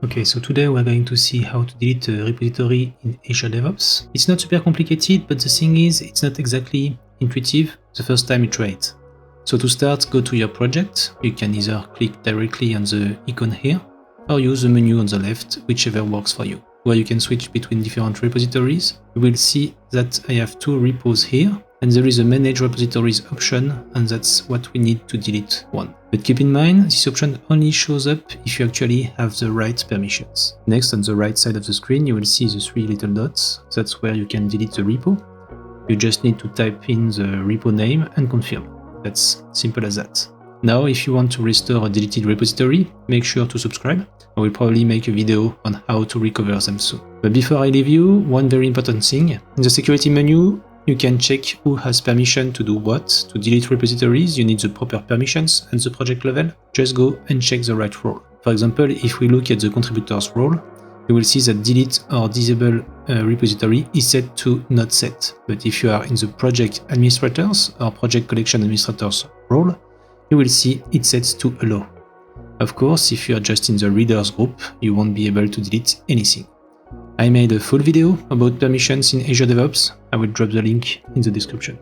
Okay, so today we're going to see how to delete a repository in Azure DevOps. It's not super complicated, but the thing is, it's not exactly intuitive the first time you try it. So to start, go to your project. You can either click directly on the icon here, or use the menu on the left, whichever works for you, where you can switch between different repositories. You will see that I have two repos here, and there is a manage repositories option, and that's what we need to delete one. But keep in mind, this option only shows up if you actually have the right permissions. Next, on the right side of the screen, you will see the three little dots. That's where you can delete the repo. You just need to type in the repo name and confirm. That's simple as that. Now, if you want to restore a deleted repository, make sure to subscribe. I will probably make a video on how to recover them soon. But before I leave you, one very important thing. In the security menu, you can check who has permission to do what. To delete repositories, you need the proper permissions and the project level. Just go and check the right role. For example, if we look at the contributors role, you will see that delete or disable repository is set to not set. But if you are in the project administrators or project collection administrators role, you will see it sets to allow. Of course, if you are just in the readers group, you won't be able to delete anything. I made a full video about permissions in Azure DevOps. I will drop the link in the description.